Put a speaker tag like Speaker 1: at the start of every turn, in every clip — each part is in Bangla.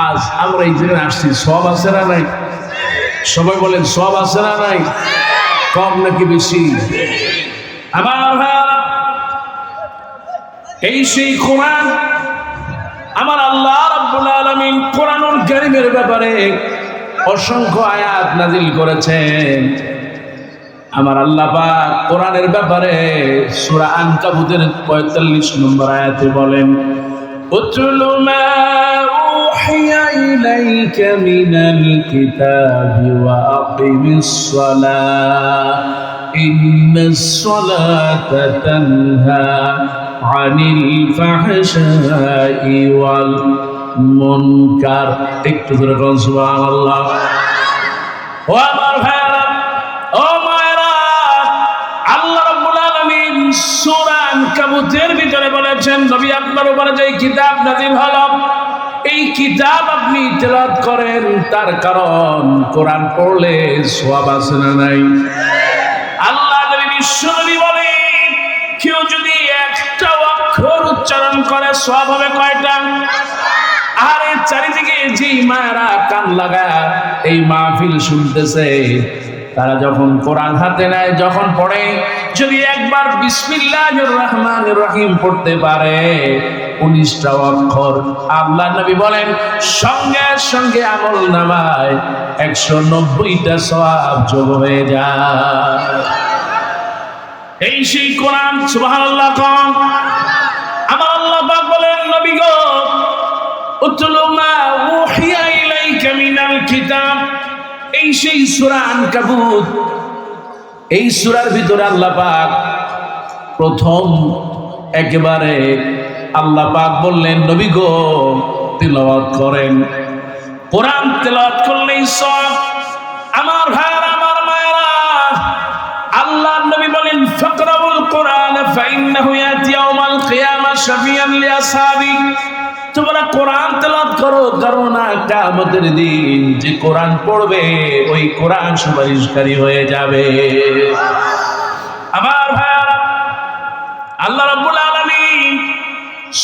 Speaker 1: আজ আমরা এই জায়গায় আসছি, সব আছে না নাই? সবাই বলেন সব আছে না নাই? কম নাকি বেশি? আমার ভাইরা, এই সেই কোরআন, আমার আল্লাহ রাব্বুল আলামিন কোরআনুল কারীমের ব্যাপারে অসংখ্য আয়াত নাজিল করেছেন। আমার আল্লাহ পাক কোরআনের ব্যাপারে সূরা আনকাবুতের ৪৫ নম্বর আয়াতে বলেন, উতলু মা উহিয়া ইলাইকা মিনাল কিতাবি ওয়া আকিমিস সালাহ ইন্নাস সালাতা তানহা আনিল ফাহশাই ওয়াল মুনকার। একটু ধরে বলুন সুবহানাল্লাহ। ও আমার ভাইরা, ও মায়েরা, আল্লাহ রাব্বুল আলামিন সূরা আনকাবুতের ভিতরে বলেছেন, নবী আপনার উপরে যে কিতাব নাযিল হলো, এই কিতাব আপনি তেলাওয়াত করেন, তার কারণ কোরআন পড়লে সওয়াব আছে না নাই? আল্লাহ নবী বিশ্বনবী বলেন, কেউ যদি একটা অক্ষর উচ্চারণ করে সওয়াব হবে কয়টা? আরে চারিদিকে যে মায়েরা কান লাগা এই মাহফিল শুনতেছে, তারা যখন কোরআন হাতে নেয়, যখন পড়ে, যদি একবার বিসমিল্লাহির রহমানির রহিম পড়তে পারে ১৯টা অক্ষর, আল্লাহ নবী বলেন সঙ্গে সঙ্গে আমল নামায় ১৯০টা সওয়াব যোগ হয়ে যায়। এই সেই কোরআন, সুবহানাল্লাহ। কোন আমার আল্লাহ পাক বলেন, নবী গো, উতলু মা উহিয়া ইলাইকা মিনাল কিতাব, এই সেই সূরা আনকাবুত। এই সূরার ভিতরে আল্লাহ পাক প্রথম একেবারে আল্লাহ পাক বললেন, নবী গো তিলাওয়াত করেন। কোরআন তিলাওয়াত করলেই সওয়াব। আমার ভাইরা, আমার মায়েরা, আল্লাহ নবী বলেন, ফাকরাউল কোরআন ফাইন্নাহু ইয়াতি ইয়াউমাল কিয়ামাহ শাফিয়ান লিআসহাবি। তোমরা কোরআন তেলাওয়াত করো, কারণ কিয়ামতের দিন যে কোরআন পড়বে ওই কোরআন সুপারিশকারী হয়ে যাবে। আমার ভাইরা, আল্লাহ রাব্বুল আলামিন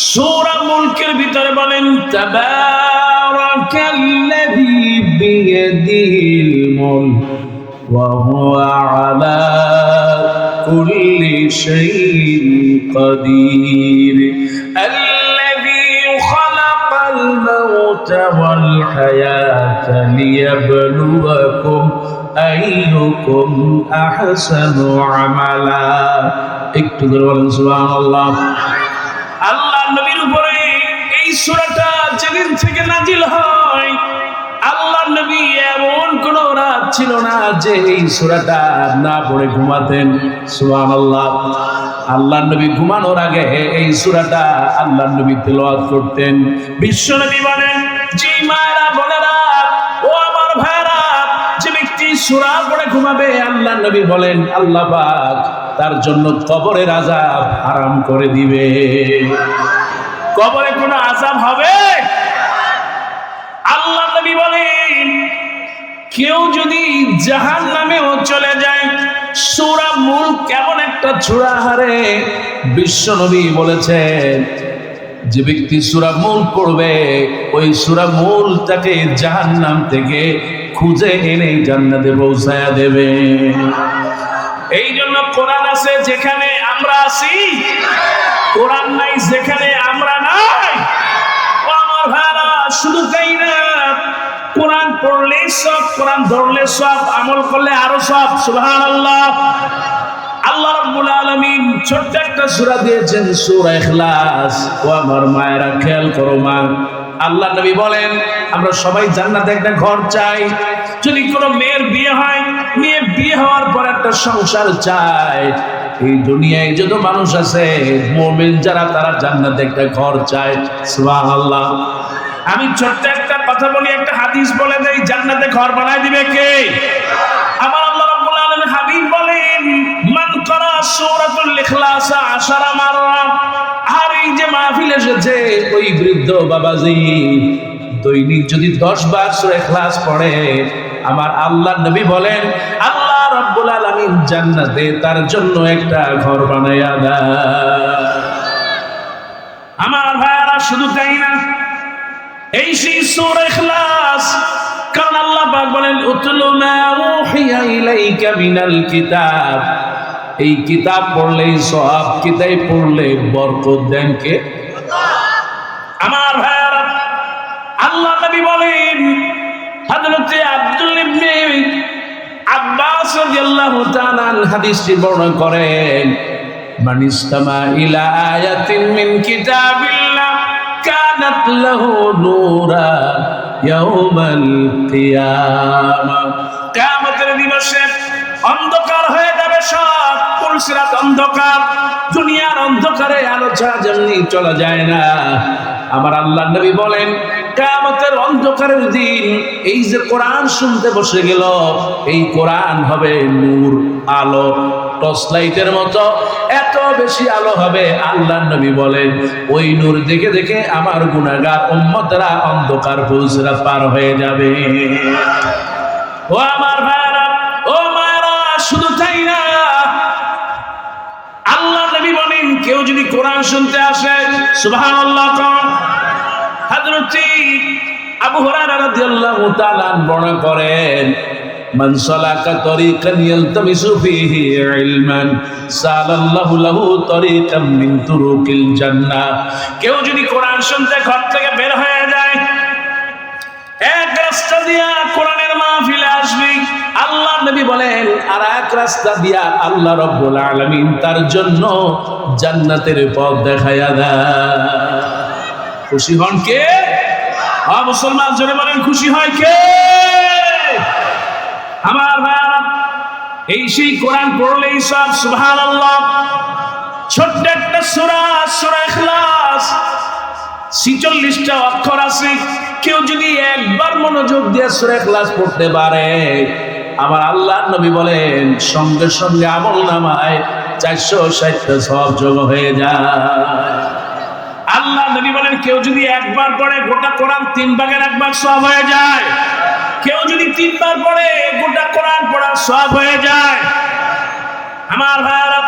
Speaker 1: সূরা মুলকের ভিতরে বলেন, তাবারাকাল্লাযী বিয়াদিহিল মুলক ওয়া হুয়া আলা কুল্লি শাইইন কাদির। الموت والحياة ليبلوكم أيكم أحسن عملا। একটু করে বলেন সুবহানাল্লাহ। আল্লাহ নবীর উপরে এই সূরাটা যেদিন থেকে নাজিল হয়, আল্লাহ নবী এমন কোন রাত ছিল না যে এই সূরাটা না পড়ে ঘুমাতেন। সুবহানাল্লাহ। আল্লাহ নবী ঘুমানোর আগে এই সূরাটা আল্লাহ নবী তেলাওয়াত করতেন। বিশ্ব নবী বলেন, যে মায়েরা বোনেরা, ও আমার ভাইরা, যে ব্যক্তি সূরা পড়ে ঘুমাবে, আল্লাহ নবী বলেন আল্লাহ পাক তার জন্য কবরের আযাব হারাম করে দিবে। কবরে কোনো আযাব হবে? আল্লাহ নবী বলেন, কেউ যদি জাহান্নামেও চলে যায়, সূরা মুলক কেমন একটা ছুরা হারে। বিশ্ব নবী বলেছেন, যে ব্যক্তি সূরা মুলক পড়বে, ওই সূরা মুলক তাকে জাহান্নাম থেকে খুঁজে এনে জান্নাতে পৌঁছায়া দেবে। এই জন্য কোরআন আছে যেখানে আমরা আছি, কোরআন নাই যেখানে আমরা নাই। ও আমার ভাইরা, শুধু তাই না, কোরআন পড়লে সব, কোরআন ধরলে সব, আমল করলে আরো সব। সুবহানাল্লাহ। আল্লাহ রাব্বুল আলামিন ছোট্ট একটা সূরা দিয়েছেন, সূরা ইখলাস। ও আমার মায়েরা, খেয়াল করো মা, আল্লাহ নবী বলেন, আমরা সবাই জান্নাতে একটা ঘর চাই। যদি কোনো মেয়ের বিয়ে হয়, মেয়ে বিয়ে হওয়ার পর একটা সংসার চায়। এই দুনিয়ায় যত মানুষ আছে মুমিন যারা, তারা জান্নাতে একটা ঘর চায়। সুবহানাল্লাহ। আমি ছোট্ট একটা কথা বলি, একটা হাদিস বলে দেই, জান্নাতে ঘর বানায় দিবে কে? আমার আল্লাহ রাব্বুল আলামিন হাবিব বলেন, মান করা সূরাতুল ইখলাস 10 মাররা। আর এই যে মাহফিল এসেছে, ওই বৃদ্ধ বাবাজি দৈনিক যদি 10 বার সূরা ইখলাস পড়ে, আমার আল্লাহ নবী বলেন আল্লাহ রাব্বুল আলামিন জান্নাতে তার জন্য একটা ঘর বানায়া দেয়। আমার ভাইরা, শুধু তাই না, এই সেই সূরা ইখলাস। কারণ আল্লাহ পাক বলেন উতলু মা উহিয়া ইলাইকা মিনাল কিতাব, এই কিতাব পড়লেই সওয়াব, কিতাব পড়লে বরকত দেন কে? আমার ভাইরা, আল্লাহ নবী বলেন, হযরত আব্দুল ইবনে আব্বাস রাদিয়াল্লাহু তাআলা হাদিসটি বর্ণনা করেন, মান ইসতামা ইলা আয়াতিন মিন কিতাবিল্লাহ কানাত লাহু নূরা ইয়াউমাল কিয়ামা। কিয়ামতের দিবসে অন্ধকার হয়ে যাবে সব, পুলসিরাত অন্ধকার, দুনিয়ার অন্ধকারে আলো ছাড়া যেমনি চলা যায় না। আমার আল্লাহ নবী বলেন কিয়ামতের অন্ধকারের দিন এই যে কোরআন শুনতে বসে গেল, এই কোরআন হবে নূর, আলো, টর্চ লাইটের মতো এত বেশি আলো হবে। আল্লাহ নবী বলেন ওই নূর দেখে দেখে আমার গুনাহগার উম্মতরা অন্ধকার পুলসিরাত পার হয়ে যাবে। ও আমার ভাইরা, ও মায়েরা, শুধু তাই না, আল্লাহ নবী বলেন কেউ যদি কোরআন শুনতে আসে, সুবহানাল্লাহ কোন, হযরত আবু হুরায়রা রাদিয়াল্লাহু তাআলা বর্ণনা করেন, মান সালাকা তরিকান ইয়ালতামিসু ফীহি ইলমান সালাল্লাহু লাহু তরিকাম মিন তুরুকিল জান্নাহ। কেউ যদি কোরআন শুনতে ঘর থেকে বের হয়ে যায়, এক রাস্তা দিয়া কোরআনের মাহফিলে আসবে, আল্লাহ নবী বলেন আর এক রাস্তা দিয়া আল্লাহ রাব্বুল আলামিন তার জন্য জান্নাতের পথ দেখায়া দেয়। খুশি হন কে? মুসলমান জোরে বলেন খুশি হয় কে? আমার ভাইরা, এই সেই কোরআন পড়লেই সব, সুবহানাল্লাহ। ছোট্ট একটা সূরা, সূরা ইখলাস, 46টা অক্ষর আছে। কেউ যদি একবার মনোযোগ দিয়ে সূরা ইখলাস পড়তে পারে, আমার আল্লাহর নবী বলেন সঙ্গে সঙ্গে আমলনামায় 460টা সওয়াব যোগ হয়ে যায়। আল্লাহ নবী বলেন কেউ যদি একবার পড়ে গোটা কোরআন 3 ভাগের 1 ভাগ সওয়াব হয়ে যায়। কেউ যদি 3 বার পড়ে গোটা কোরআন পড়ার সওয়াব হয়ে যায়। আমার ভাইরা,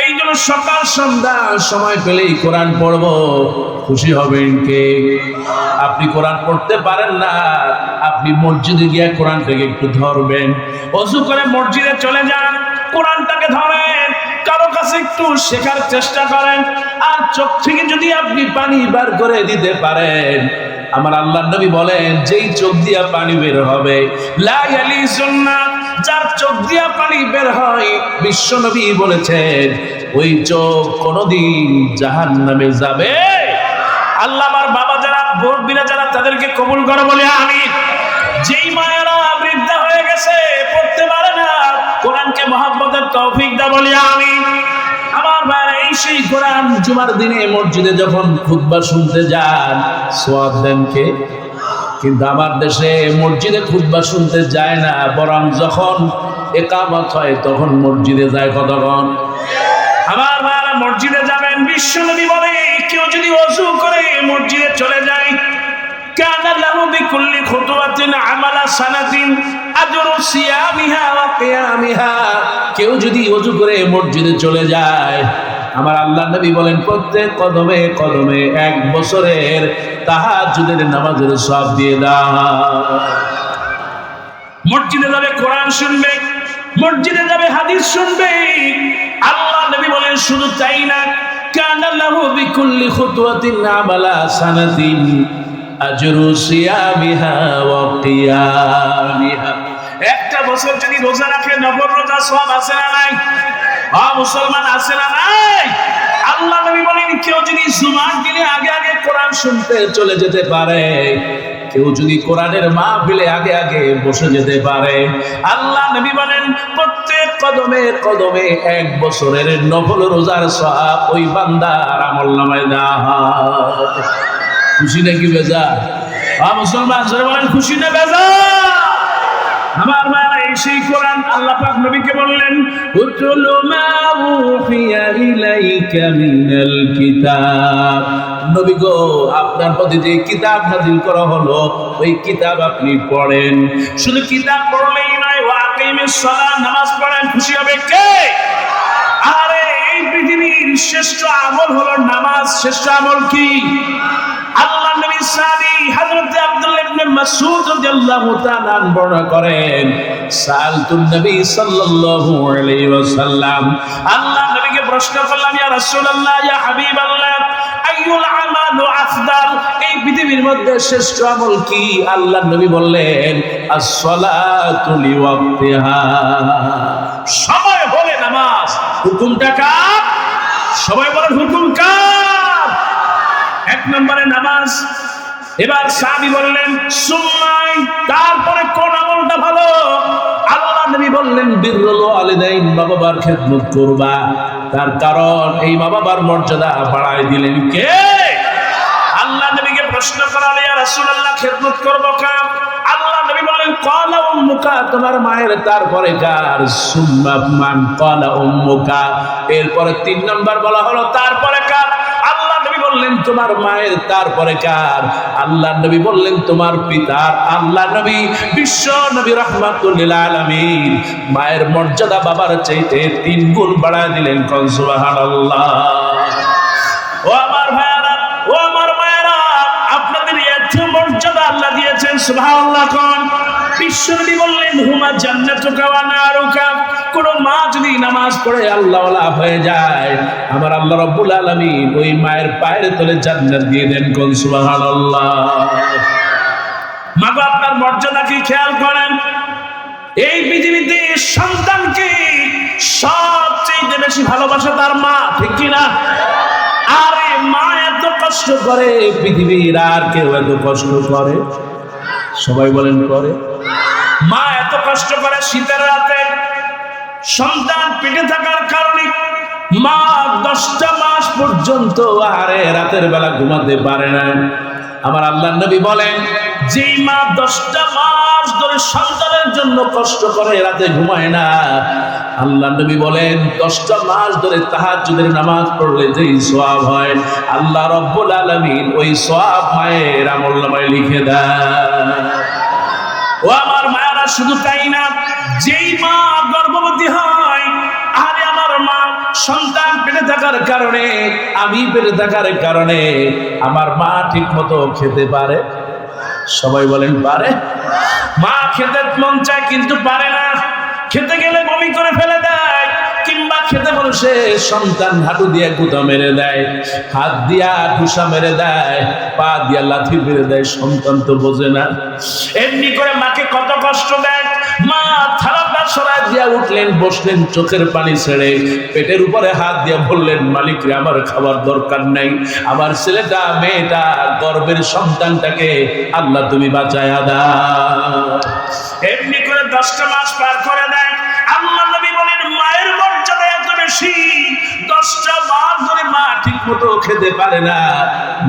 Speaker 1: এই জন্য সকাল সন্ধ্যা সময় পেলেই কোরআন পড়বো। খুশি হবেন কে? আপনি কোরআন পড়তে পারেন না, আপনি মসজিদে গিয়ে কোরআনটাকে একটু ধরবেন, ওযু করে মসজিদে চলে যান, কোরআনটাকে ধরেন, কারো কাছে একটু শেখার চেষ্টা করেন। আর চোখ থেকে যদি আপনি পানি বার করে দিতে পারেন, আমার আল্লাহ নবী বলেন যেই চোখ দিয়া পানি বের হবে, লা ইয়ালিজুন্না, যার চোখ দিয়া পানি বের হয়, বিশ্ব নবী বলেছেন ওই চোখ কোনদিন জাহান্নামে যাবে। আল্লাহ আমার বাবা যারা মুরব্বিরা যারা তাদেরকে কবুল করে বলে আমিন। যেই মায়েরা বৃদ্ধা হয়ে গেছে পড়তে পারে না, কোরআনকে মহব্বতের তৌফিক দাও বলে আমিন। আমার ভাইরা, এই সেই কোরআন জুমার দিনে মসজিদে যখন খুতবা শুনতে যান সওয়াব দেন কে? কিন্তু আমার দেশে মসজিদে খুতবা শুনতে যায় না, বরং যখন ইকামত হয় তখন মসজিদে যায়। কতক্ষণ? আমার ভাইরা, মসজিদে যাবেন, বিশ্বনবী বলে কেউ যদি ওযু করে মসজিদে চলে যায়, কানা লাহু বিকুল্লি খুতওয়াতিন আমালা সানাতিন আজরু সিয়ামিহা ওয়া কিয়ামিহা। কেউ যদি ওযু করে মসজিদে চলে যায়, আমার আল্লাহ নবী বলেন প্রত্যেক কদমে কদমে 1 বছরের তাহাজ্জুদের নামাজের সওয়াব দিয়ে দাও। মসজিদে যাবে কোরআন শুনবে, মসজিদে যাবে হাদিস শুনবে। আল্লাহ নবী বলেন শুধু তাই না, কানা লাহু বিকুল্লি খুতওয়াতিন আমালা সানাতিন আজরু সিয়ামিহা ওয়া কিয়ামিহা। একটা বছর যদি রোজা রাখে নফল রোজা সওয়াব আছে না নাই? মুসলমান আছে না নাই? আল্লাহ নবী বলেন কেউ যদি জুমার দিনে আগে আগে কোরআন শুনতে চলে যেতে পারে, কেউ যদি কোরআনের মাহফিলে আগে আগে বসে যেতে পারে, আল্লাহ নবী বলেন প্রত্যেক কদমে কদমে 1 বছরের নফল রোজার সওয়াব ওই বান্দার আমলনামায় দেওয়া হয়। খুশি নাকি বেজার? মুসলমান জোরে বলেন খুশি না বেজার? আমার ভাইরা, এই সেই কোরআন আল্লাহ পাক নবীকে বললেন উতলু মা উহিয়া ইলাইকা মিনাল কিতাব। নবী গো, আপনার প্রতি যে কিতাব নাযিল করা হলো ওই কিতাব আপনি পড়েন। শুধু কিতাব পড়লেই নয়, ওয়া আকিমিস সালাহ, নামাজ পড়েন। খুশি হবে কে? আরে এই পৃথিবীর শ্রেষ্ঠ আমল হলো নামাজ। শ্রেষ্ঠ আমল কি? আল্লাহ নবী সাহাবী হযরত আব্দুল্লাহ ইবনে মাসউদ রাদিয়াল্লাহু তাআলা বর্ণনা করেন, সালতুন নবী সাল্লাল্লাহু আলাইহি ওয়াসাল্লাম, আল্লাহ নবীকে প্রশ্ন করলাম, ইয়া রাসূলুল্লাহ, ইয়া হাবিবাল্লাহ, আইয়ুল আমালু আফদাল, এই পৃথিবীর মধ্যে শ্রেষ্ঠ আমল কি? আল্লাহ নবী বললেন, আস-সালাতু লিওয়াক্তিহা, সময় হলে নামাজ। হুকুমটা কার? সবাই বলেন হুকুম কার? এক নম্বরে নামাজ। এবার সাহাবী বললেন, সুম্মাই, তারপরে কোন আমলটা ভালো? আল্লাহ নবী বললেন, বিররুল ওয়ালিদাইন, মা বাবার খেদমত করবা। তার কারণ এই মা বাবার মর্যাদা বাড়ায় দিলেন কে? আল্লাহ নবীকে প্রশ্ন করা হলো, ইয়া রাসূলুল্লাহ, খেদমত করব কার? আল্লাহ নবী বললেন, ক্বালা উম্মুকা, তোমার মায়ের। তারপরে কার? সুম্মা মান? ক্বালা উম্মুকা। এরপরে 3 নাম্বার বলা হলো, তারপরে কার? আল্লাহ নবী বললেন, তোমার মায়ের। তারপরে কার? আল্লাহ নবী বললেন, তোমার পিতার। আল্লাহ নবী বিশ্ব নবী রাহমাতুল লিল আলামিন মায়ের মর্যাদা বাবার চাইতে 3 গুণ বাড়ায় দিলেন। কোন সুবহানাল্লাহ। ও আমার ভাইরা, ও আমার মায়েরা, আপনাদের এত মর্যাদা আল্লাহ দিয়েছেন, সুবহানাল্লাহ কোন। বিশ্বনবী বললেন, হুমা জান্নাতুকা ওয়া নারুকা, কোন মা যদি নামাজ পড়ে আল্লাহওয়ালা হয়ে যায়, আমার আল্লাহ রাব্বুল আলামিন ওই মায়ের পায়ের তলে জান্নাত দিয়ে দেন। কোন সুবহানাল্লাহ। মাগো, আপনার মর্যাদা কি খেয়াল করেন? এই পৃথিবীতে সন্তানকে সবচেয়ে বেশি ভালোবাসে তার মা, ঠিক কি না? আরে মা এত কষ্ট করে, পৃথিবীর আর কেউ এত কষ্ট করে? সবাই বলেন করে। মা এত কষ্ট করে শীতের রাতে, সন্তান পেটে থাকার কারণে মা 10টা মাস পর্যন্ত আরে রাতের বেলা ঘুমাতে পারে না। আমার আল্লাহ নবী বলেন, যেই মা 10টা মাস ধরে সন্তানের জন্য কষ্ট করে, রাতে ঘুমায় না, আল্লাহ নবী বলেন 10টা মাস ধরে তাহাজ্জুদের নামাজ পড়লে যেই সওয়াব হয়, আল্লাহ রাব্বুল আলামিন ওই সওয়াব মায়ের আমলনামায় লিখে দেয়। ও আমার মায়েরা, শুধু তাই না, যেই মা গর্ভবতী হয়, আরে আমার মা সন্তান পেটে থাকার কারণে, আমি পেটে থাকার কারণে আমার মা ঠিক মতো খেতে পারে? সবাই বলেন পারে। মা খেতে মন চায় কিন্তু পারে না, খেতে গেলে বমি করে ফেলে দেয়, কিংবা খেতে বসে সন্তান হাঁটু দিয়ে গুঁতা মেরে দেয়, হাত দিয়া ঠুসা মেরে দেয়, পা দিয়া লাথি মেরে দেয়। সন্তান তো বোঝে না, এমনি করে মাকে কত কষ্ট দেয়। মা থালাটা সরাই দিয়া উঠলেন, বসলেন, চোখের পানি ছেড়ে পেটের উপরে হাত দিয়া বললেন, মালিক রে, আমার খাবার দরকার নাই, আমার ছেলেটা, মেয়েটা, গর্ভের সন্তানটাকে আল্লাহ তুমি বাঁচায়া দাও। এমনি করে 10টা মাস পার করে দেয়। আল্লাহ নবী বলেন, মায়ের মর্যাদা এত বেশি, 10টা মাস ধরে মা ঠিক মতো খেতে পারে না।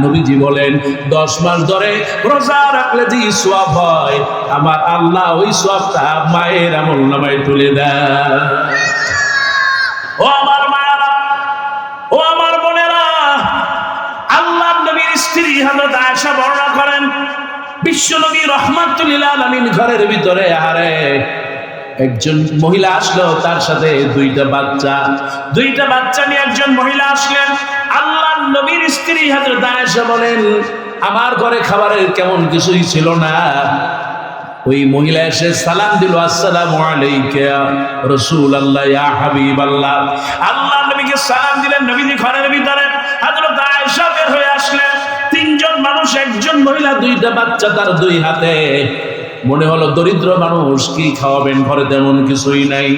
Speaker 1: নবীজি বলেন, 10 মাস ধরে রোজা রাখলে যে সওয়াব হয়, আমার আল্লাহ ওই সওয়াবটা মায়ের আমলনামায় তুলে দেয়। ও আমার মায়েরা, ও আমার বোনেরা, আল্লাহ নবীর স্ত্রী হযরত আয়েশা বর্ণনা করেন, বিশ্ব নবী রাহমাতুল লিল আলামিন ঘরের ভিতরে আরে একজন মহিলা আসলো, তার সাথে 2টা বাচ্চা নিয়ে একজন মহিলা আসলেন। আল্লাহ নবীর স্ত্রী হযরত আয়েশা বলেন, আমার ঘরে খাবারের কেমন কিছুই ছিল না। ওই মহিলা এসে সালাম দিল, আসসালামু আলাইকা রাসূলুল্লাহ, ইয়া হাবিবাল্লাহ। আল্লাহ নবীকে সালাম দিলেন। নবীজি ঘরের ভিতরে, হযরত আয়েশা বের হয়ে আসলেন। 3 জন মানুষ, একজন মহিলা, 2টা বাচ্চা তার 2 হাতে। মনে হলো দরিদ্র মানুষ, কি খাওয়াবেন, ঘরে তেমন কিছুই নাই।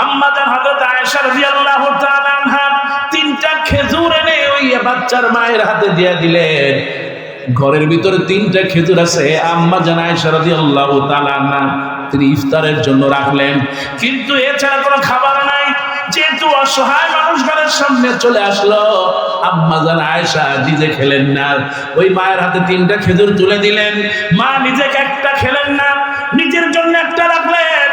Speaker 1: আম্মা জান হযরত আয়েশা রাদিয়াল্লাহু তাআলা আনহা 3টা খেজুর এনে ওই বাচ্চার মায়ের হাতে দিয়ে দিলেন। ঘরের ভিতরে 3টা খেজুর আছে। আম্মা জান আয়েশা রাদিয়াল্লাহু তাআলা আনহা তিনি ইফতারের জন্য রাখলেন, কিন্তু এছাড়া কোনো খাবার নাই। যেহেতু অসহায় মানুষ ঘরের সামনে চলে আসলো, আম্মা জান আয়েশা নিজে খেলেন না, ওই মায়ের হাতে 3টা খেজুর তুলে দিলেন। মা নিজে একটা খেলেন না, নিজের জন্য একটা রাখলেন।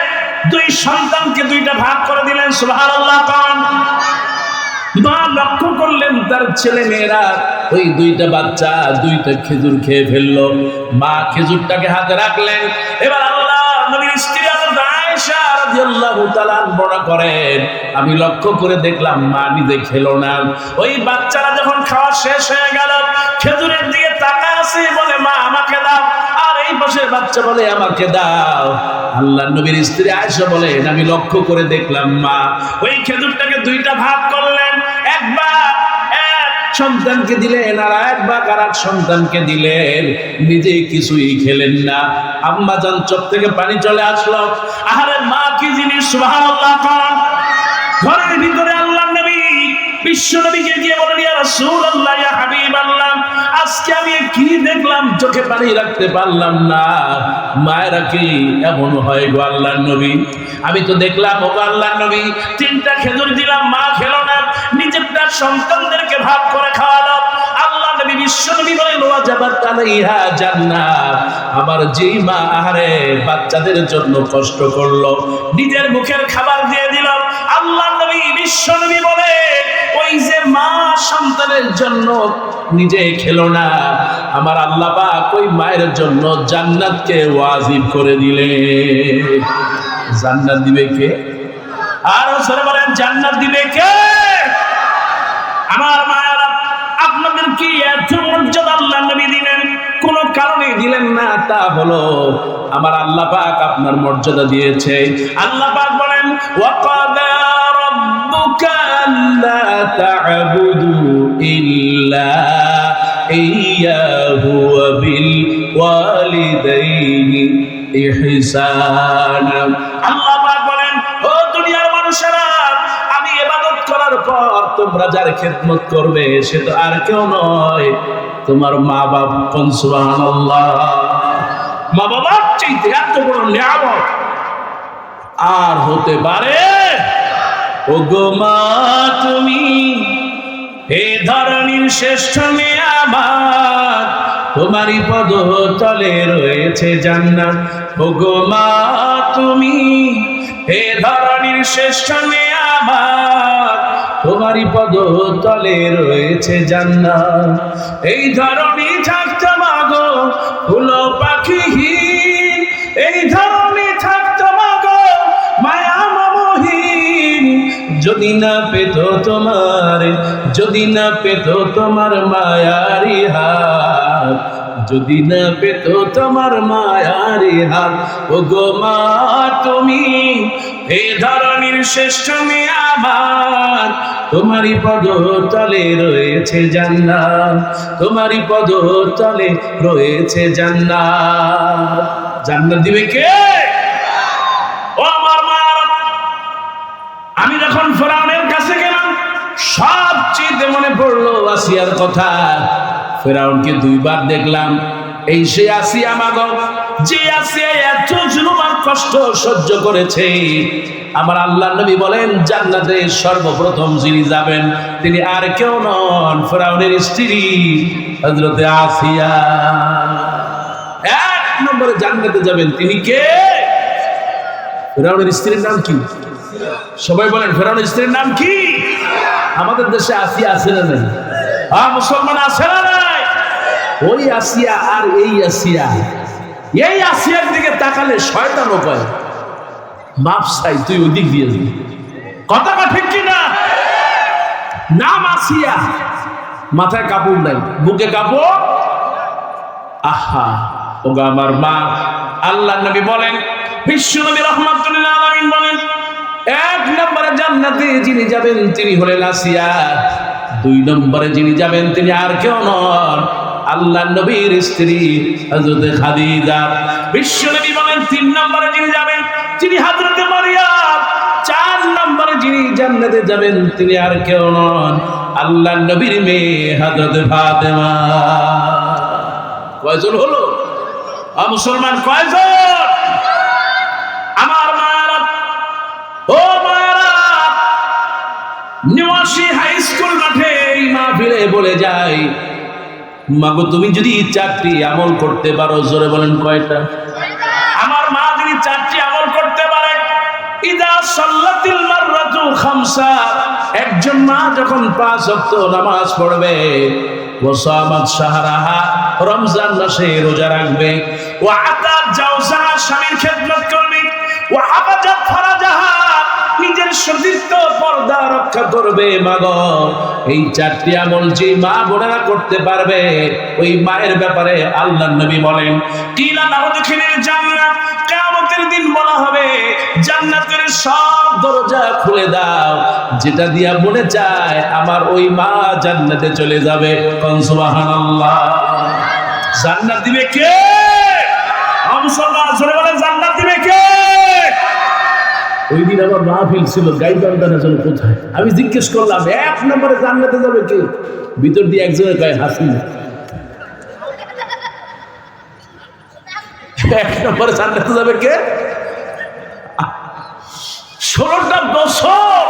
Speaker 1: 2 সন্তানকে 2টা ভাগ করে দিলেন। সুবহানাল্লাহ কোন। মা লক্ষ্য করলেন তার ছেলে মেয়েরা ওই 2টা বাচ্চা 2টা খেজুর খেয়ে ফেললো। মা খেজুরটাকে হাতে রাখলেন। এবার আল্লাহ নবীর স্ত্রী হযরত আয়েশা রাদিয়াল্লাহু তাআলা বর্ণনা করেন, আমি লক্ষ্য করে দেখলাম মা নিজে খেলো না। ওই বাচ্চারা যখন খাওয়া শেষ হয়ে গেল, খেজুরের দিকে তাকায় আছে বলে মা আমাকে দাও, আর এই পাশের বাচ্চা বলে আমাকে দাও। আল্লাহর নবীর স্ত্রী আয়েশা বলেন আমি লক্ষ্য করে দেখলাম মা ওই খেজুরটাকে দুইটা ভাগ করলেন, এক ভাগ এক সন্তানকে দিলেন আর এক ভাগ আর এক সন্তানকে দিলেন, নিজে কিছুই খেলেন না। আম্মা জান চোখ থেকে পানি চলে আসলো। আরে মা কি জিনিস, সুবহানাল্লাহ। ঘরের ভিতরে আল্লাহর নবী বিশ্ব নবীকে গিয়ে বলেন ইয়া রাসূলুল্লাহ, ইয়া হাবিবাল্লাহ, আজকে আমি কি দেখলাম চোখে পানি রাখতে পারলাম না। মায়েরা কি এমন হয় গো আল্লাহর নবী? আমি তো দেখলাম ও আল্লাহর নবী তিনটা খেজুর দিলাম, মা খেলো না, নিজেরটা সন্তানদেরকে ভাগ করে খাওয়ালো। আল্লাহ নবী বিশ্ব নবী বলেন ওয়াজাবাত আলাইহা জান্নাত, আমার যেই মা আহারে বাচ্চাদের জন্য কষ্ট করলো, নিজের মুখের খাবার দিয়ে দিল। আল্লাহ নবী বিশ্ব নবী বলে ওই যে মা সন্তানের জন্য নিজে খেলো না, আমার আল্লাহ পাক ওই মায়ের জন্য জান্নাতকে ওয়াজিব করে দিলে। জান্নাত দিবে কে? আর সরে বলেন জান্নাত দিবে কে? আমার মায়েরা, আপনাদের কি এত মর্যাদা আল্লাহ নবী দিলেন? কোন কারণে দিলেন না, তা হলো আমার আল্লাহ পাক আপনার মর্যাদা দিয়েছে। আল্লাহ পাক বলেন ওয়াকাদা রাব্বুকা আল্লা তা'বুদু ইল্লা ইয়্যাহু ওয়া বিল ওয়ালিদাইনি ইহসানা। আল্লাহ পাক বলেন ও দুনিয়ার মানুষেরা, আমি ইবাদত করার পর তোমরা যার খেদমত করবে সে তো আর কেউ নয়, তোমার মা বাপ। কোন সুবহানাল্লাহ। মা বাবার চাইতে এত বড় নিয়ামত আর হতে পারে? ও গো মা তুমি হে ধরনীর শ্রেষ্ঠ নিয়ামত, তোমারই পদ তলে রয়েছে জান্নাত। ও গো মা তুমি হে ধরনীর শ্রেষ্ঠ নিয়ামত, তোমারই পদ তলে রয়েছে জান্নাত। এই ধরনী থাকতে মাগো ফুল পাখিহীন, এই ধরনী থাকতে মাগো মায়া মমহীন, যদি না পেত তোমার, যদি না পেত তোমার মায়ারি হাত, যদি না পেত তোমার মায়ারি হাত। ও গো মা তুমি এই ধরনীর শ্রেষ্ঠ নিয়ামত, তোমারই পদ তলে রয়েছে জান্নাত, তোমারই পদ তলে রয়েছে জান্নাত। জান্নাত দিবে কে? ও আমার মা, আমি যখন ফেরাউনের কাছে গেলাম সবচেয়ে মনে পড়লো আসিয়ার কথা। ফেরাউনকে দুইবার দেখলাম, এই সে আসিয়া মাগো, যে আসিয়া এত জুলুম আর কষ্ট সহ্য করেছে। আমার আল্লাহ নবী বলেন জান্নাতে সর্বপ্রথম যিনি যাবেন তিনি আর কেউ নন, ফেরাউনের স্ত্রী হযরতে আসিয়া। এক নম্বরে জান্নাতে যাবেন তিনি কে? ফেরাউনের স্ত্রীর নাম কি? সবাই বলেন ফেরাউনের স্ত্রীর নাম কি? আমাদের দেশে আসিয়া আছে না নাই? মুসলমান আছে না নাই? ওই আসিয়া আর এই আসিয়া, এই আসিয়ার দিকে তাকালে শয়তানও কয় মাপ চাই, তুই ওই দিক দিয়ে যাবি। কথাটা ঠিক কিনা? নাম আসিয়া, মাথায় কাপড় নাই, বুকে কাপড়। আহা ওগো আমার মা। আল্লাহ নবী বলেন, বিশ্ব নবী রাহমাতুল্লিল আলামিন বলেন, এক নম্বরে জান্নাতে যিনি যাবেন তিনি হলেন আসিয়া, দুই নম্বরে যিনি যাবেন তিনি আর কেউ নন, আল্লাহ নবীর স্ত্রী হযরতে খাদিজা। বিশ্ব নবী বলেন তিন নম্বরে যিনি যাবেন তিনি হযরতে মারিয়াম, চার নম্বরে যিনি জান্নাতে যাবেন তিনি আর কেউ নন, আল্লাহ নবীর মেয়ে হযরতে ফাতেমা। কয়জন হলো? মুসলমান কয়জন? আমার মায়েরা, ও মায়েরা, নিওয়াশী হাই স্কুল মাঠে এই মাহফিলে বলে যায়, মাগো তুমি যদি চারটি আমল করতে পারো, জোরে বলেন কয়টা? আমার মা যদি চারটি আমল করতে পারে, ইদা সাল্লাতিল মাররাতু খামসা, একজন মা যখন 5 ওয়াক্ত নামাজ পড়বে, ওয়া সামাত শাহরাহা, রমজান মাসে রোজা রাখবে, ওয়া আতাত জাওজাহা, স্বামীর খেদমত করবে, ওয়া হাফাজাত ফারাজাহা, নিজের সতীত্ব পর্দা রক্ষা করবে। মাগো, এই 4টি আমল যে মা বোনেরা করতে পারবে, ওই মায়ের ব্যাপারে আল্লাহর নবী বলেন, কিলা লাউদখিলিল জান্নাত, কিয়ামতের দিন বলা হবে জান্নাতের সব দরজা খুলে দাও, যেটা দিয়া মনে চায় আমার ওই মা জান্নাতে চলে যাবে। কোন সুবহানাল্লাহ। জান্নাত দিবে কে? মুসলমান জোরে বলেন, জান্নাত দিবে কে? ওই দিন আমার মাহফিল ছিল গাইবান্ধার জন্য কোথায়, আমি জিজ্ঞেস করলাম 1 নম্বরে জান্নাতে যাবে কে? ভিতর দিয়ে একজনের কয় হাসিনা। 1 নম্বরে জান্নাতে যাবে কে? 16টা বছর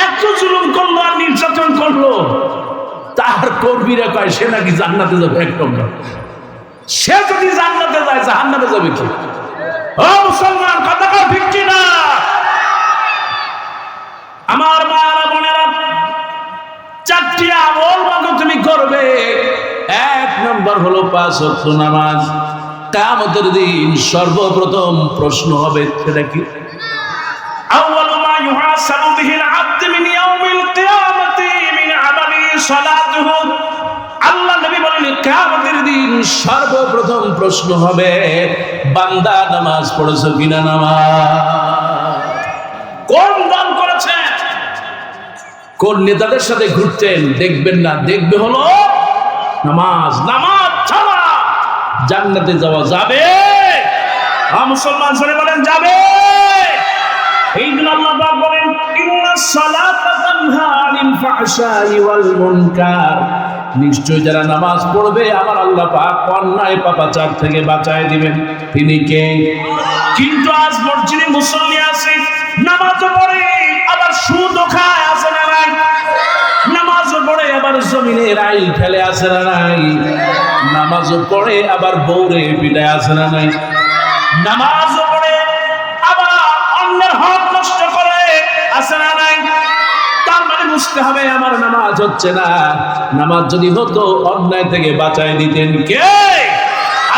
Speaker 1: এত জুলুম করলো আর নির্যাতন করলো, তার কর্মীরা কয় সে নাকি জান্নাতে যাবে 1 নম্বর। সে যদি জান্নাতে যায় জাহান্নামে যাবে কি? ও মুসলমান, কথা কও ঠিক কিনা? আমার মারা বোনেরা, 4টি আমল মাগো তুমি করবে। 1 নম্বর হলো 5 ওয়াক্ত নামাজ। কিয়ামতের দিন সর্বপ্রথম প্রশ্ন হবে, সেটা কি? আউয়ালু মা ইউহাসাবু বিহিল আবদ মিন ইয়াউমিল কিয়ামাতি মিন আমালি সালাতুহু। আল্লাহ নবী বলেন, কিয়ামতের দিন সর্বপ্রথম প্রশ্ন হবে বান্দা নামাজ পড়েছো কিনা। নামাজ কোন দল করেছে, কোন নেতাদের সাথে ঘুরতেন দেখবেন না, দেখবে হলো নামাজ। নামাজ ছাড়া জান্নাতে যাওয়া যাবে? মুসলমান সরে বলেন যাবে। এই জন্য আল্লাহ পাক বলেন, ইন্নাস সালাতা তানহা আনিল ফাহশাই ওয়াল মুনকার। নিশ্চয় যারা নামাজ পড়বে আমার আল্লাহ পাক অন্যায় পাপাচার থেকে বাঁচায় দিবেন। তিনি কে? কিন্তু আজ মসজিদে মুসল্লি আছে, নামাজও পড়ে আবার সুদও খায়, আছে না নাই? নামাজও পড়ে আবার জমিনে রাইল ফেলে, আছে না নাই? নামাজও পড়ে আবার বউরে পিটায়, আছে না নাই? নামাজও পড়ে আবার অন্যের হক নষ্ট করে, আছে না নাই? তার মানে বুঝতে হবে আমার নামাজ হচ্ছে না। নামাজ যদি হতো অন্যায় থেকে বাঁচায় দিতেন কে?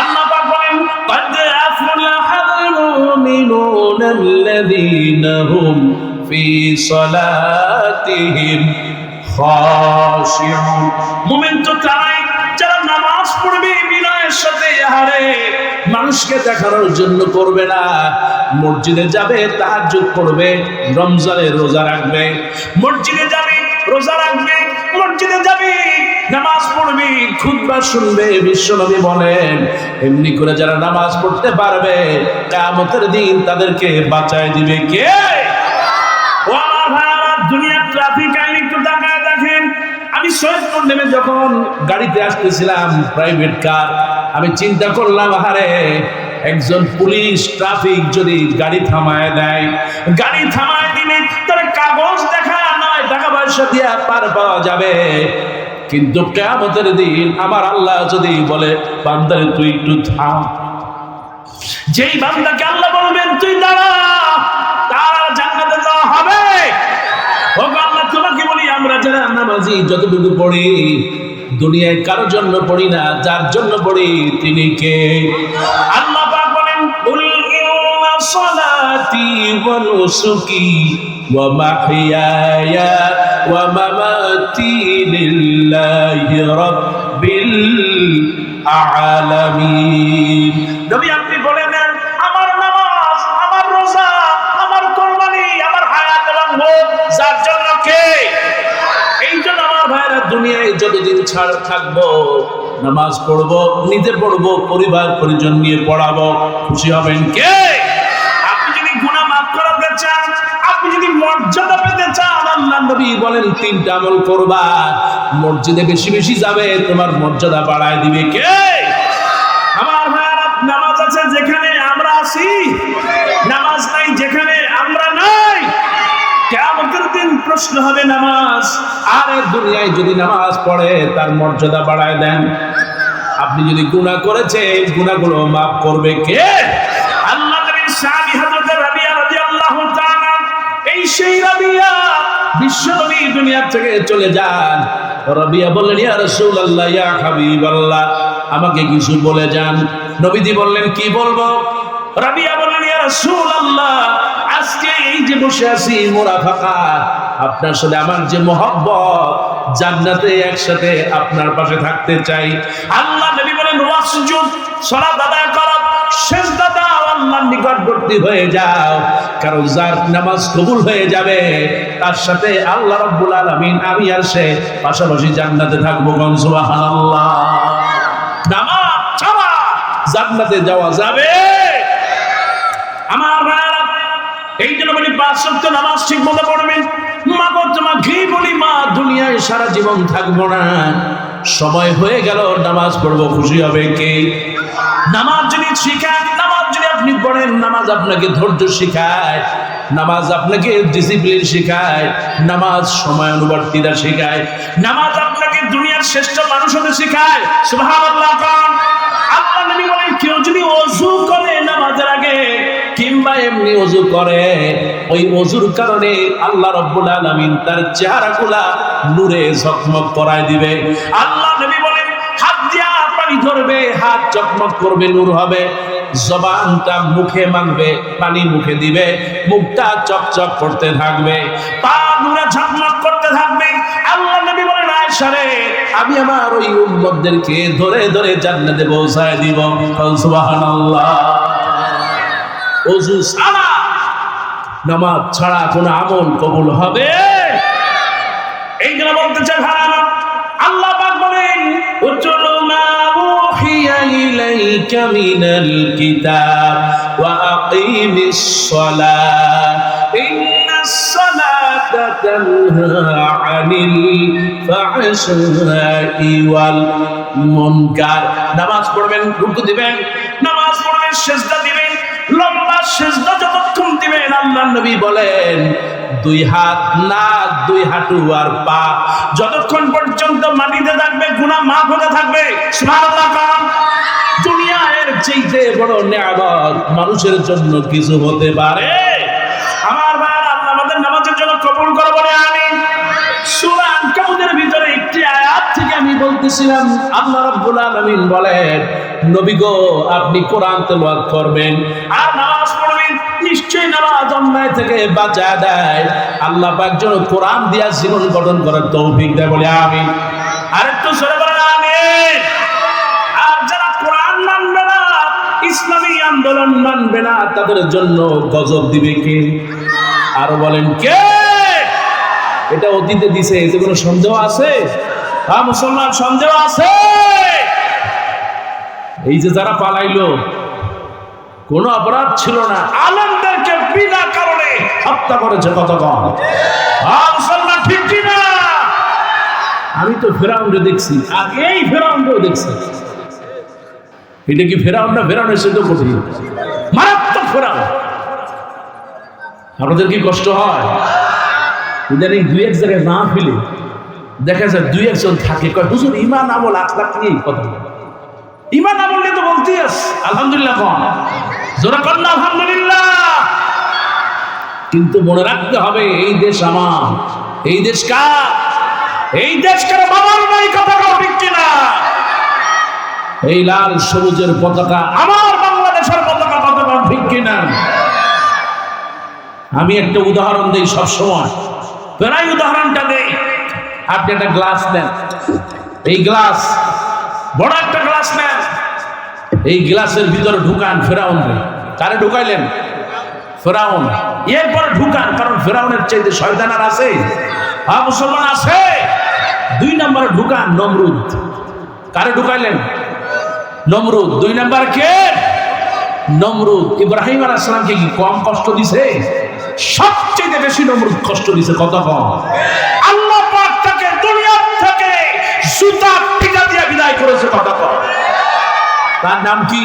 Speaker 1: আল্লাহ পাক বলেন, قد أفلح المؤمنون الذين هم في صلاتهم خاشعون। মুমিন তো তারাই যারা নামাজ পড়বে বিনয়ের সাথে। আরে মানুষকে দেখানোর জন্য করবে না, মসজিদে যাবে তাহাজ্জুদ পড়বে, রমজানের রোজা রাখবে, মসজিদে যাবে রোজা রাখবে, মসজিদে যাবে নামাজ পড়বে, খুতবা শুনবে। বিশ্বনবী বলেন, এমনি করে যারা নামাজ পড়তে পারবে কিয়ামতের দিন তাদেরকে বাঁচায় দিবে কে? ও আমার ভাইরা, দুনিয়ার ট্রাফিক আইন একটু তাকায় দেখেন। আমি সৈয়দপুর নেমে যখন গাড়িতে আসতেছিলাম, প্রাইভেট কার, আমি চিন্তা করলাম, আরে একজন পুলিশ ট্রাফিক যদি গাড়ি থামায় দেয়, গাড়ি থামায় দিলে তার কাগজ দেখা নয় টাকা পয়সা দিয়ে পার পাওয়া যাবে। কিন্তু কিয়ামতের দিন আমার আল্লাহ যদি বলে, বান্দারে তুই একটু থাম, যেই বান্দাকে আল্লাহ বলবেন তুই দাঁড়া, তার জান্নাতে যাওয়া হবে। ও আল্লাহ, তোমাকে বলি, আমরা যারা নামাজি যতটুকু পড়ি দুনিয়ায় কারোর জন্য পড়ি না, যার জন্য পড়ি তিনি কে? আল্লাহ পাক বলেন, কুল ইন্না সালাতি ওয়া নুসুকি ওয়া মাহইয়ায়া ওয়া মামাতি লিল্লাহি রাব্বিল আলামিন। নবী আপনি বলে দেন, আমার নামাজ, আমার রোজা, আমার কুরবানি, আমার হায়াত এবং মওত যার জন্য কে? এই জন্য আমার ভাইরা, দুনিয়ায় যতদিন ছাড় থাকবো নামাজ পড়বো, নিজে পড়বো, পরিবার পরিজন নিয়ে পড়াবো। খুশি হবেন কে? আপনি যদি গুনাহ মাফ করাতে চান, আপনি যদি মর্যাদা পেতে চান, আল্লাহ নবী বলেন 3টা আমল করবা, মসজিদে বেশি বেশি যাবে, তোমার মর্যাদা বাড়ায় দিবে কে? আমার ভাইরা, নামাজ আছে যেখানে আমরা আছি, নামাজ নাই যেখানে আমরা নাই। কিয়ামতের দিন প্রশ্ন হবে নামাজ। আর দুনিয়ায় যদি নামাজ পড়ে তার মর্যাদা বাড়ায় দেন। আপনি যদি গুনাহ করেছেন, গুনাহগুলো মাফ করবে কে? আল্লাহ নবীর সাহাবী হযরত রাবিয়া রাদিয়াল্লাহু তাআলা, এই সেই রাবিয়া, বিশ্বনবী দুনিয়া থেকে চলে যান। রাবিয়া বললেন, ইয়া রাসূলুল্লাহ, ইয়া হাবিবাল্লাহ, আমাকে কিছু বলে যান। নবীজি বললেন, কি বলবো? রাবিয়া বললেন, ইয়া রাসূলুল্লাহ, আজকে এই যে বসে আছি মুরাফাকাত, আপনার সাথে আমার যে মহব্বত, জান্নাতে একসাথে আপনার পাশে থাকতে চাই। আল্লাহ নবী বলেন ওয়াসজুদ, সালাত আদায় করো, সিজদা দাও, আল্লাহর নিকটবর্তী হয়ে যাও, কারণ যার নামাজ কবুল হয়ে যাবে তার সাথে আল্লাহ রাব্বুল আলামিন আমি আর সে পাশাপাশি জান্নাতে থাকবো। সুবহানাল্লাহ। নামাজ ছাড়া জান্নাতে যাওয়া যাবে? আমার ভাইরা, এই জন্য বলি 5 ওয়াক্ত নামাজ ঠিক মতো পড়বেন। মা গো, তোমাকে বলি মা, দুনিয়ায় সারা জীবন থাকবো না, সময় হয়ে গেল নামাজ পড়বো, খুশি হবে কে? নামাজ যদি শিখায়, নামাজ যদি আপনি পড়েন, নামাজ আপনাকে ধৈর্য শিখায়, নামাজ আপনাকে ডিসিপ্লিন শিখায়, নামাজ সময় অনুবর্তিতা শিখায়, নামাজ আপনাকে দুনিয়ার শ্রেষ্ঠ মানুষ হতে শিখায়। সুবহানাল্লাহ। আল্লাহ নবী বলেন কেউ যদি ওযু করে নামাজের আগে কিংবা এমনি ওযু করে, ওই ওযুর কারণে আল্লাহ রাব্বুল আলামিন তার চেহারাগুলা নূরে ঝকমক করায় দিবে। আল্লাহ নবী বলেন হাত দিয়া পানি ধরবে, হাত চকমক করবে, নূর হবে, জবানটা মুখে মানবে, পানি মুখে দিবে, মুখটা চকচক করতে থাকবে, পা নূরে ঝকমক করতে থাকবে। আল্লাহ নবী বলেন আয়েশা রে, আমি আমার ওই উম্মতদেরকে ধরে ধরে জান্নাতে পৌঁছায় দিব। সুবহানাল্লাহ। ওযু ছাড়া, নামাজ ছাড়া কোনো আমল কবুল হবে? এই জন্য বলতে চাই ভাড়া, আল্লাহ পাক বলেন উতলু মা উহিয়া ইলাইকা মিনাল কিতাব ওয়া আকিমিস সালাত ইন্নাস সালাতা তানহা আনিল ফাহশাই ওয়াল মুনকার। নামাজ পড়বেন, রুকু দিবেন, নামাজ পড়বেন, সিজদা দিবেন, লম্বা সিজদা যতক্ষণ দিবেন, আল্লাহর নবী বলেন 2 হাত না, 2 হাঁটু আর পা যতক্ষণ পর্যন্ত মাটিতে থাকবে গুনাহ মাফ হতে থাকবে। সুবহানাল্লাহ। দুনিয়ার চাইতে বড় নিয়ামত মানুষের জন্য কিছু হতে পারে? আমার ভাই, আল্লাহ আমাদের নামাজের জন্য কবুল করে বলে আমিন। সূরা আনকাবুতের ভিতরে একটি আয়াত থেকে আমি বলতেছিলাম, আল্লাহ রাব্বুল আলামিন বলেন নবী গো, আপনি কোরআন তেলাওয়াত করবেন আর নামাজ পড়বেন, নিশ্চয়ই নামাজ অন্যায় থেকে বাঁচায় দেয়। আল্লাহ পাক যেন কোরআন দিয়া জীবন গঠন করার তৌফিক দেয়, বলে আমিন। আরেকটু জোরে বলেন আমিন। আর যারা কোরআন মানবে না, ইসলামী আন্দোলন মানবে না, তাদের জন্য গজব দিবে কে? আর বলেন কে? এটা অতীতে দিছে, এতে কোনো সন্দেহ আছে? হ্যাঁ মুসলমান, সন্দেহ আছে? এই যে যারা পালাইলো, কোন অপরাধ ছিল না, আলেমদেরকে বিনা কারণে হত্যা করেছে কতক্ষণ। হ্যাঁ মুসলমান, ঠিক কি না? আমি তো ফেরাউনকে দেখছি, আগেই ফেরাউনকেও দেখছি। এটা কি ফেরাউন না? ফেরাউনের সাথে কঠিন, মারাত্মক ফেরাউন। আপনাদের কি কষ্ট হয়? ইদানিং 2-1 জায়গায় না ফেলে দেখা যায় 2-1 জন থাকে, কয় হুজুর ঈমান আমল আখলাক নিয়ে কথা বলে। ঈমান আমল নিয়ে তো বলতেই আছে, আলহামদুলিল্লাহ কোন জোরে কোন না আলহামদুলিল্লাহ। কিন্তু মনে রাখতে হবে এই দেশ আমার, এই দেশ কার? এই দেশ কার বাবার নাই, কথা কও ঠিক কিনা? এই লাল সবুজের পতাকা আমার বাংলাদেশের পতাকা, কথা কও ঠিক কিনা? আমি একটা উদাহরণ দেই সব সময়, প্রায় উদাহরণটা দেই। আপনি একটা গ্লাস নেন, এই গ্লাস বড় একটা গ্লাস নেন, এই গ্লাসের ভিতরে ঢুকান ফেরাউন। কারে ঢুকাইলেন? ফেরাউন। এরপরে ঢুকান, কারণ ফেরাউনের চাইতে শয়তান আর আছে? হ্যাঁ মুসলমান, আছে। 2 নম্বরে ঢুকান নমরুদ। কারে ঢুকাইলেন? নমরুদ। 2 নম্বর কে? নমরুদ। ইব্রাহিম আলাইহিস সালামকে কি কম কষ্ট দিছে? সবচেয়ে বেশি নমরুদ কষ্ট দিছে। কত কম? আল্লাহ পাক তাকে দুনিয়া থেকে জুতা পিটা দিয়ে বিদায় করেছে। কত কম? তার নাম কি?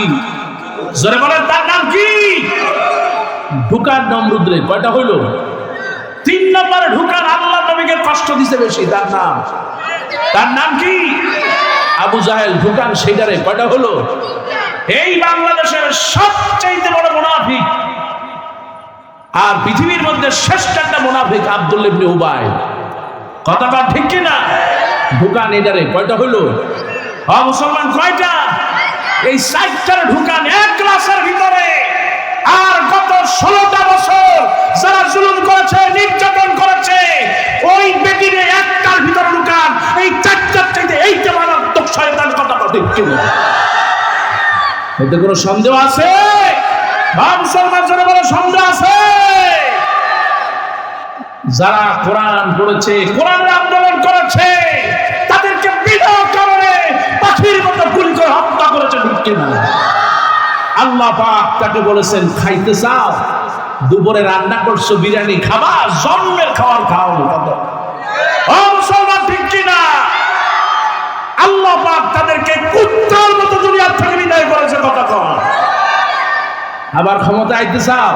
Speaker 1: জোরে বলেন, তার নাম কি? ঢুকান নমরুদ রে। কয়টা হইল? 3 নম্বরে ঢুকান আল্লাহ নবীকে কষ্ট দিছে বেশি, তার নাম কি? আবু জাহেল। ঢুকান সেটারে। কয়টা হলো? এই বাংলাদেশের সবচেয়ে বড় মুনাফিক আর পৃথিবীর মধ্যে শ্রেষ্ঠ একটা মুনাফিক আব্দুল্লাহ ইবনে উবাই। কথাটা ঠিক কি না? ঢুকান এটারে। কয়টা হলো? হ্যাঁ মুসলমান, কয়টা? এই 4টারে ঢুকান এক গ্লাসের ভিতরে। আর কত শয়তান, এই চারটার চাইতে এইটা মারাত্মক শয়তান, কথা ঠিক কিনা? এতে কোনো সন্দেহ আছে? মুসলমান জন্য বড় সন্দেহ আছে? যারা কোরআন পড়েছে, কোরআনের আন্দোলন করেছে, তাদেরকে বিনা কারণে পাখির মতো গুলি করে হত্যা করেছে, ঠিক কিনা? আল্লাহ পাক তাকে বলেছেন, খাইতে চাও? দুপুরে রান্না করছো, বিরিয়ানি খাবা? জন্মের খাওয়ার খাও। ও মুসলমান, ঠিক কিনা? আল্লাহ পাক তাদেরকে কুত্তার মতো দুনিয়ার থেকে বিদায় করেছে, কথা কম। আবার ক্ষমতা আইতে চাও?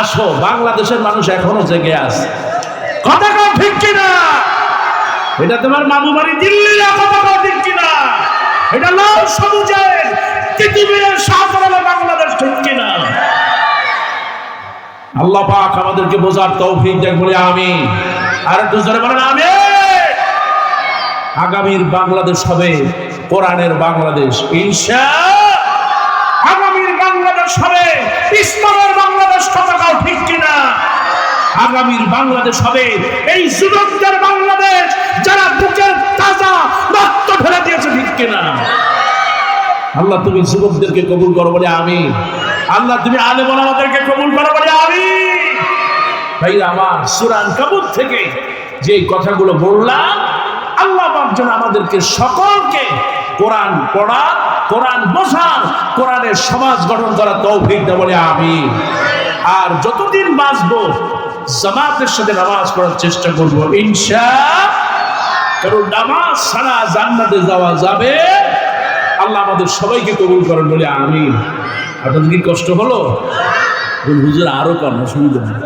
Speaker 1: আসো, বাংলাদেশের মানুষ এখনো জেগে আছে, কথা কম, ঠিক কিনা? এটা তোমার মামু বাড়ি দিল্লি, কথা কম, ঠিক কিনা? এটা লাল সবুজের পৃথিবীর শাহজালাল বাংলাদেশ, ঠিক কিনা? আল্লাহ পাক আমাদেরকে বোঝার তৌফিক দেন, বলি আমিন। আর একটু জোরে বলেন আমিন। আগামীর বাংলাদেশ হবে কোরআনের বাংলাদেশ, ইনশাআল্লাহ। আগামীর বাংলাদেশ হবে ইসলামের বাংলাদেশ, কথা কও, ঠিক কিনা? আগামীর বাংলাদেশ হবে এই যুবকদের বাংলাদেশ, যারা বুকের তাজা রক্ত ঢেলে দিয়েছে, ঠিক কিনা? আল্লাহ তুমি যুবকদেরকে কবুল করো, বলে আমিন। আল্লাহ তুমি আলেম ওলামাদেরকে কবুল করো, বলে আমিন। ভাইরা আমার, সূরা আনকাবুত থেকে যে কথাগুলো বললাম, আল্লাহ পাক যেন আমাদেরকে সকলকে কোরআন পড়া, কোরআন বোঝার, কোরআনের সমাজ গঠন করার তৌফিক দেন, বলে আমিন। আর যতদিন বাঁচবো জামাতের সাথে নামাজ পড়ার চেষ্টা করবো, ইনশাআল্লাহ। কারণ নামাজ ছাড়া জান্নাতে যাওয়া যাবে। আল্লাহ আমাদের সবাইকে কবুল করেন, বলে আমিন। আপনাদের কি কষ্ট হলো? হুজুর আরো করেন, অসুবিধা নেই,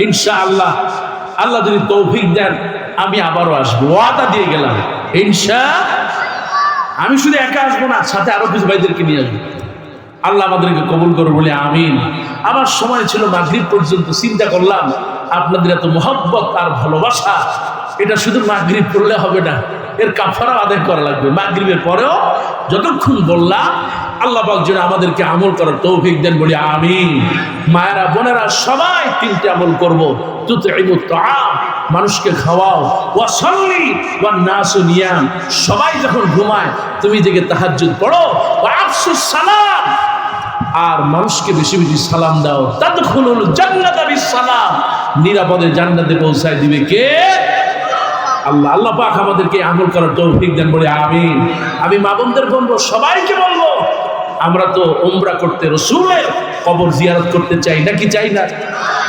Speaker 1: ইনশাআল্লাহ। আল্লাহ যদি তৌফিক দেন আমি আবারও আসবো, ওয়াদা দিয়ে গেলাম, ইনশাআল্লাহ। আমি শুধু একা আসবো না, সাথে আরো কিছু ভাইদেরকে নিয়ে আসবো। আল্লাহ আমাদেরকে কবুল করো, বলে আমিন। আমার সময় ছিল মাগরিব পর্যন্ত, চিন্তা করলাম আপনাদের এত মহব্বত আর ভালোবাসা, এটা শুধু মাগরিব পড়লে হবে না, এর কাফারা আদায় করা লাগবে। মাগরিবের পরেও যতক্ষণ বললাম, আল্লাহ পাক যেন আমাদেরকে আমল করার তৌফিক দেন, বলি আমিন। মায়েরা, বোনেরা, সবাই তিনটি আমল করবো। তুতঈমুত তাআম, মানুষকে খাওয়াও, ওয়া সাল্লি ওয়ান নাসু নিয়াম, সবাই যখন ঘুমায় তুমি জেগে তাহাজ্জুদ পড়ো, ওয়া আফসুস সালাম, আর মানুষকে বেশি বেশি সালাম দাও। তাদখুলুল জান্নাতা বিসসালাম, নিরাপদে জান্নাতে পৌঁছায় দিবে কে? আল্লাহ। আল্লাহ পাক আমাদেরকে আমল করার তৌফিক দেন, বলে আমিন। আমি মা বোনদের বলবো, সবাইকে বলবো, আমরা তো উমরা করতে, রাসূলের কবর জিয়ারত করতে চাই নাকি চাই না?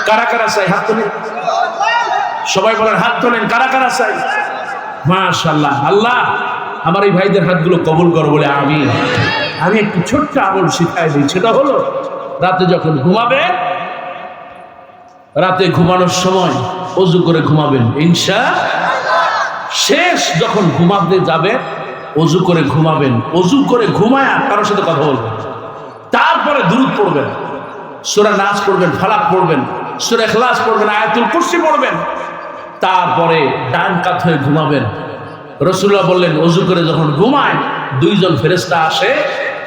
Speaker 1: কারা কারা চাই? হাত তোলেন, সবাই বলেন, হাত তোলেন, কারা কারা চাই? মাশাআল্লাহ। আল্লাহ আমার এই ভাইদের হাতগুলো কবুল করো, বলে আমিন। আমি একটু ছোট্ট আমল শিখাই দিই, সেটা হলো রাতে যখন ঘুমাবেন, রাতে ঘুমানোর সময় ওযু করে ঘুমাবেন, ইনশাআল্লাহ। শেষ যখন ঘুমাতে যাবে ওযু করে ঘুমাবেন, ওযু করে ঘুমায় কারোর সাথে কথা বলবেন, তারপরে দুরূদ পড়বেন, সূরা নাস পড়বেন, ফালাক পড়বেন, সূরা ইখলাস পড়বেন, আয়াতুল কুরসি পড়বেন, তারপরে ডান কাত হয়ে ঘুমাবেন। রাসূলুল্লাহ বললেন, ওযু করে যখন ঘুমায় দুইজন ফেরেশতা আসে,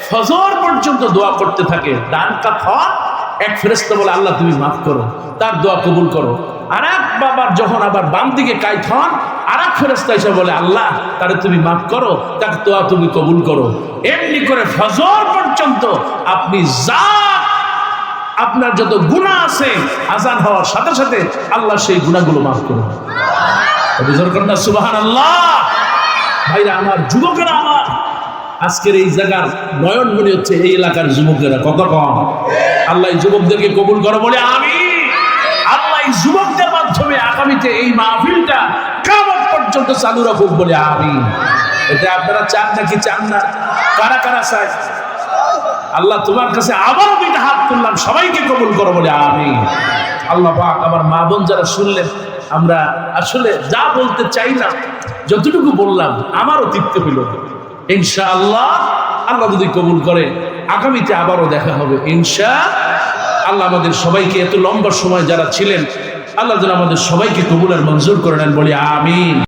Speaker 1: ফজর পর্যন্ত দোয়া করতে থাকে। ডান কাত হন, এক ফেরেশতা বলে, আল্লাহ তুমি মাফ করো, তার দোয়া কবুল করো। আর এক বাবার যখন আবার বাম দিকে কায়ত হন, আর এক ফেরেশতা এসে বলে, আল্লাহ তারে তুমি মাফ করো, তার দোয়া তুমি কবুল করো। এমনি করে ফজর পর্যন্ত আপনি যা আপনার যত গুনাহ আছে, আযান হওয়ার সাথে সাথে আল্লাহ সেই গুনাহগুলো মাফ করে দেন। বুঝুন করেন না সুবহানাল্লাহ। ভাইরা আমার, যুবকেরা আমার, আজকের এই জায়গার নয়নমণি হচ্ছে এই এলাকার যুবকেরা, কত কম। আল্লাহ এই যুবকদেরকে কবুল করো, বলে আমিন। আল্লাহ এই যুবকদের মাধ্যমে আগামীতে এই মাহফিলটা কিয়ামত পর্যন্ত চালু রাখুক, বলে আমিন। এটা আপনারা চান নাকি চান না? কারা কারা চায়? আল্লাহ তোমার কাছে আবারও দুইটা হাত তুললাম, সবাইকে কবুল করো, বলে আমিন। আল্লাহ পাক আমার মা বোন যারা শুনলেন, আমরা আসলে যা বলতে চাই না, যতটুকু বললাম আমারও তৃপ্তি হইল, ইনশাআল্লাহ। আল্লাহ যদি কবুল করে আগামীতে আবারও দেখা হবে, ইনশাআল্লাহ। আল্লাহ আমাদের সবাইকে, এত লম্বা সময় যারা ছিলেন, আল্লাহ যেন আমাদের সবাইকে কবুল আর মঞ্জুর করে নেন, বলি আমিন।